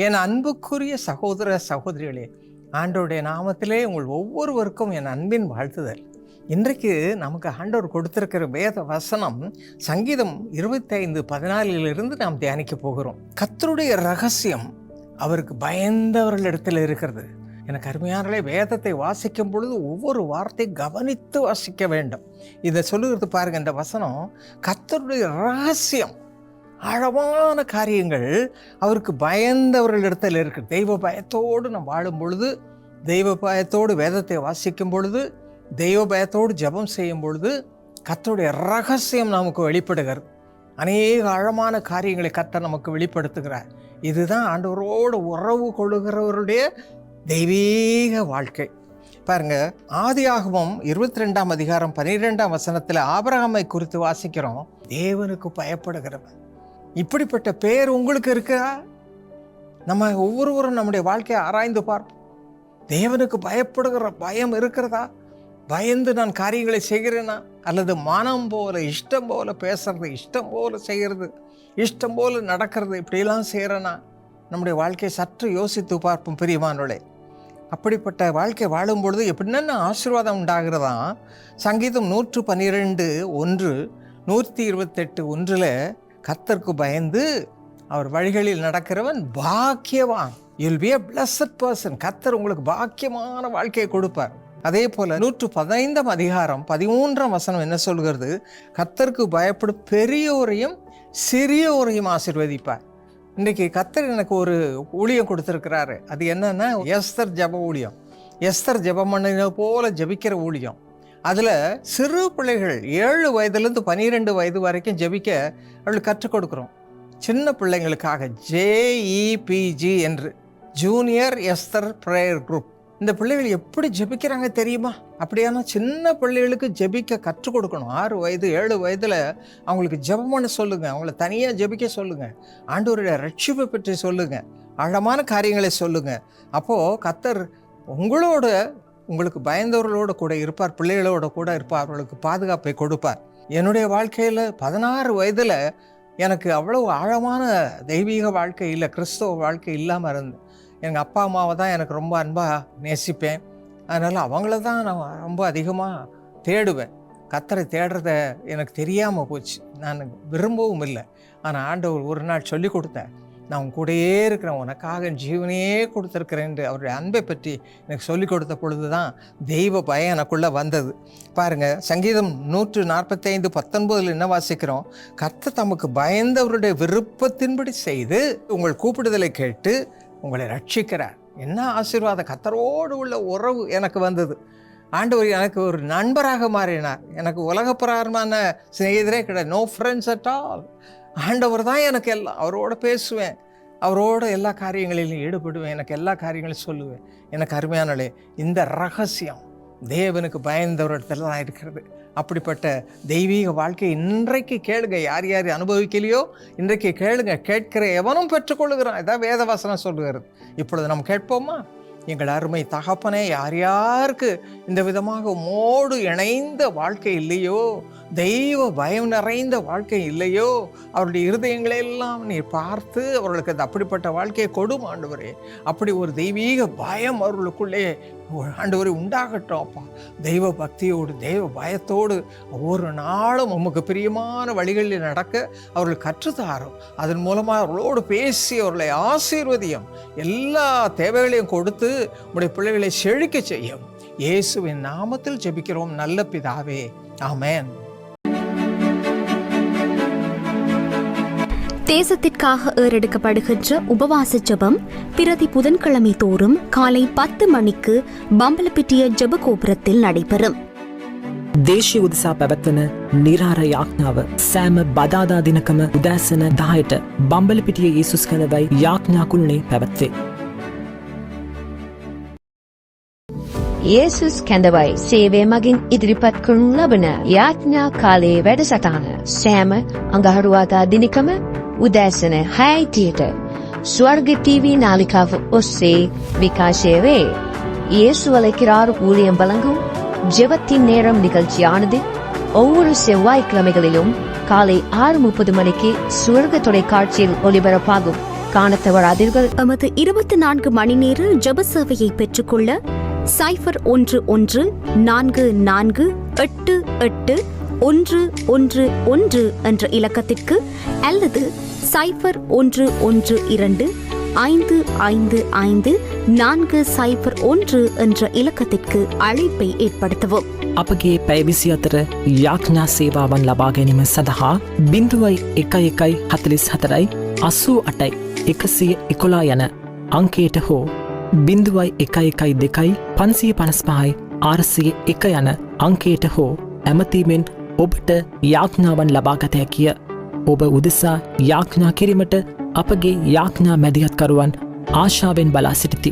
என் அன்புக்குரிய சகோதர சகோதரிகளே, ஆண்டவருடைய நாமத்திலே உங்கள் ஒவ்வொருவருக்கும் என் அன்பின் வாழ்த்துதல். இன்றைக்கு நமக்கு ஆண்டவர் கொடுத்திருக்கிற வேத வசனம் சங்கீதம் 25:14 நாம் தியானிக்க போகிறோம். கர்த்தருடைய ரகசியம் அவருக்கு பயந்தவர்களிடத்தில் இருக்கிறது. எனக்கு அருமையானே, வேதத்தை வாசிக்கும் பொழுது ஒவ்வொரு வார்த்தை கவனித்து வாசிக்க வேண்டும். இதை சொல்லுகிறது பாருங்க. இந்த வசனம் கர்த்தருடைய ரகசியம், ஆழமான காரியங்கள் அவருக்கு பயந்தவர்களிடத்தில் இருக்கு. தெய்வ பயத்தோடு நாம் வாழும் பொழுது, தெய்வ பயத்தோடு வேதத்தை வாசிக்கும் பொழுது, தெய்வ பயத்தோடு ஜெபம் செய்யும் பொழுது கர்த்தருடைய ரகசியம் நமக்கு வெளிப்படுகிறது. அநேக ஆழமான காரியங்களை கர்த்தர் நமக்கு வெளிப்படுத்துகிறார். இதுதான் ஆண்டவரோடு உறவு கொள்ளுகிறவருடைய தெய்வீக வாழ்க்கை. பாருங்க, ஆதியாகமம் 22:12 ஆபிரகாமை குறித்து வாசிக்கிறோம். தேவனுக்கு பயப்படுகிறவன். இப்படிப்பட்ட பெயர் உங்களுக்கு இருக்கா? நம்ம ஒவ்வொருவரும் நம்முடைய வாழ்க்கையை ஆராய்ந்து பார்ப்போம். தேவனுக்கு பயப்படுகிற பயம் இருக்கிறதா? பயந்து நான் காரியங்களை செய்கிறேனா? அல்லது மனம் போல, இஷ்டம் போல பேசுறது, இஷ்டம் போல செய்கிறது, இஷ்டம் போல நடக்கிறது, இப்படியெல்லாம் செய்கிறேனா? நம்முடைய வாழ்க்கையை சற்று யோசித்து பார்ப்போம் பிரியமானவர்களே. அப்படிப்பட்ட வாழ்க்கை வாழும் பொழுது எப்படின்னா ஆசீர்வாதம் உண்டாகிறதா? சங்கீதம் 112:1, 128:1 கர்த்தருக்கு பயந்து அவர் வழிகளில் நடக்கிறவன் பாக்கியவான். You'll be a blessed person. கர்த்தர் உங்களுக்கு பாக்கியமான வாழ்க்கையை கொடுப்பார். அதே போல 115:13 என்ன சொல்கிறது? கர்த்தருக்கு பயப்படும் பெரியோரையும் சிறியோரையும் ஆசீர்வதிப்பார். இன்றைக்கி கர்த்தர் எனக்கு ஒரு ஊழியம் கொடுத்துருக்கிறாரு. அது என்னன்னா எஸ்தர் ஜெப ஊழியம். எஸ்தர் ஜெபம் பண்ணின போல ஜெபிக்கிற ஊழியம். அதில் சிறு பிள்ளைகள் 7 வயதுலேருந்து 12 வயது வரைக்கும் ஜெபிக்க அவளுக்கு கற்றுக் கொடுக்குறோம். சின்ன பிள்ளைங்களுக்காக JEPG என்று ஜூனியர் எஸ்தர் ப்ரேயர் குரூப். இந்த பிள்ளைகள் எப்படி ஜெபிக்கிறாங்க தெரியுமா? அப்படியான சின்ன பிள்ளைகளுக்கு ஜெபிக்க கற்றுக் கொடுக்கணும். 6 வயது 7 வயதில் அவங்களுக்கு ஜெபம் பண்ண சொல்லுங்கள். அவங்கள தனியாக ஜெபிக்க சொல்லுங்கள். ஆண்டவருடைய ரட்சிப்பை பற்றி சொல்லுங்கள். ஆழமான காரியங்களை சொல்லுங்கள். அப்போது கர்த்தர் உங்களோட, உங்களுக்கு பயந்தவர்களோடு கூட இருப்பார், பிள்ளைகளோடு கூட இருப்பார், அவர்களுக்கு பாதுகாப்பை கொடுப்பார். என்னுடைய வாழ்க்கையில் 16 வயதில் எனக்கு அவ்வளவு ஆழமான தெய்வீக வாழ்க்கை இல்லை, கிறிஸ்தவ வாழ்க்கை இல்லாமல் இருந்தேன். எங்கள் அப்பா அம்மாவை தான் எனக்கு ரொம்ப அன்பாக நேசிப்பேன். அதனால் அவங்கள தான் நான் ரொம்ப அதிகமாக தேடுவேன். கர்த்தரை தேடுறத எனக்கு தெரியாமல் போச்சு. நான் விரும்பவும் இல்லை. ஆனால் ஆண்டவர் ஒரு நாள் சொல்லி கொடுத்தேன், நான் உன் கூடயே இருக்கிறேன், உனக்காக ஜீவனையே கொடுத்துருக்கிறேன் என்று அவருடைய அன்பை பற்றி எனக்கு சொல்லிக் கொடுத்த பொழுது தான் தெய்வ பயம் எனக்குள்ளே வந்தது. பாருங்கள், சங்கீதம் 145:19 என்ன வாசிக்கிறோம்? கர்த்தர் தமக்கு பயந்தவருடைய விருப்பத்தின்படி செய்து உங்கள் கூப்பிடுதலை கேட்டு உங்களை ரட்சிக்கிறார். என்ன ஆசீர்வாதம்! கர்த்தரோடு உள்ள உறவு எனக்கு வந்தது. ஆண்டவர் எனக்கு ஒரு நண்பராக மாறினார். எனக்கு உலகப்பிரகாரமான சிநேகிதரே கிடையாது. No friends at all. ஆண்டவர் தான் எனக்கு எல்லாம். அவரோட பேசுவேன், அவரோட எல்லா காரியங்களிலும் ஈடுபடுவேன், எனக்கு எல்லா காரியங்களையும் சொல்லுவேன். எனக்கு அருமையானே, இந்த ரகசியம் தேவனுக்கு பயந்தவரிடத்துல தான் இருக்கிறது. அப்படிப்பட்ட தெய்வீக வாழ்க்கை இன்றைக்கு கேளுங்க. யார் யார் அனுபவிக்கலையோ இன்றைக்கு கேளுங்க. கேட்கிற எவனும் பெற்றுக்கொள்ளுகிறான். இதான் வேதவசனம் சொல்லுகிறது. இப்பொழுது நம்ம கேட்போமா? எங்கள் அருமை தகப்பனே, யார் யாருக்கு இந்த விதமாக உம்மோடு இணைந்த வாழ்க்கை இல்லையோ, தெய்வ பயம் நிறைந்த வாழ்க்கை இல்லையோ, அவருடைய இருதயங்களெல்லாம் நீ பார்த்து அவர்களுக்கு அந்த அப்படிப்பட்ட வாழ்க்கையை கொடும் ஆண்டவரே. அப்படி ஒரு தெய்வீக பயம் அவர்களுக்குள்ளே ஆண்டவரே உண்டாகட்டும் அப்பா. தெய்வ பக்தியோடு, தெய்வ பயத்தோடு ஒவ்வொரு நாளும் உமக்கு பிரியமான வழிகளில் நடக்க அவர்கள் கற்றுத்தாரும். அதன் மூலமாக அவர்களோடு பேசி அவர்களை ஆசீர்வதியும். எல்லா தேவைகளையும் கொடுத்து உடைய பிள்ளைகளை செழிக்க செய்யும். இயேசுவின் நாமத்தில் ஜெபிக்கிறோம் நல்ல பிதாவே, ஆமென். தேசத்திற்காக ஏறெடுக்கப்படுகின்ற உபவாச ஜெபம் பிரதி புதன்கிழமை தோறும் காலை 10 மணிக்கு பம்பலப்பிட்டிய ஜெப கோபுரத்தில் நடைபெறும். දේශීය උදෙසා පැවැත්වන නිරාර යාඥාව සෑම බදාදා දිනකම උදෑසන 10ට බම්බලපිටිය යේසුස් කැඳවයි යාඥාකුලනේ පැවැත්වේ. යේසුස් කැඳවයි සේවය මගින් ඉදිරිපත් කරනු ලබන යාඥා කාලයේ වැඩසටහන සෑම අඟහරුවාදා දිනකම උදෑසන 6ට ස්වර්ග TV නාලිකාව ඔස්සේ විකාශය වේ. இயேசு அழைக்கிறார் ஊழியம் வழங்கும் ஜெபத்தின் நேரம் நிகழ்ச்சியானது ஒவ்வொரு செவ்வாய்க்கிழமைகளிலும் காலை 6:30 மணிக்கு சுவர்க தொலைக்காட்சியில் ஒளிபரப்பாகும். காணத் தவறாதீர்கள். எமது 24 மணி நேர ஜெப சேவையை பெற்றுக்கொள்ள 0144888111 என்ற இலக்கத்திற்கு அல்லது 0112555401 என்ற இலக்கத்திற்கு அழைப்பை ஏற்படுத்தவும். අපගේ පැය 24 යාඥා සේවාවන් ලබා ගැනීම සඳහා 0114 88 111 යන අංකයට හෝ 0112 555 601 යන අංකයට හෝ ඇමතීමෙන් ඔබට යාඥාවන් ලබාගත හැකිය. ඔබ උදෙසා යාඥා කිරීමට අපගේ යාඥා මැදිහත්කරුවන් ආශාවෙන් බලා සිටිති.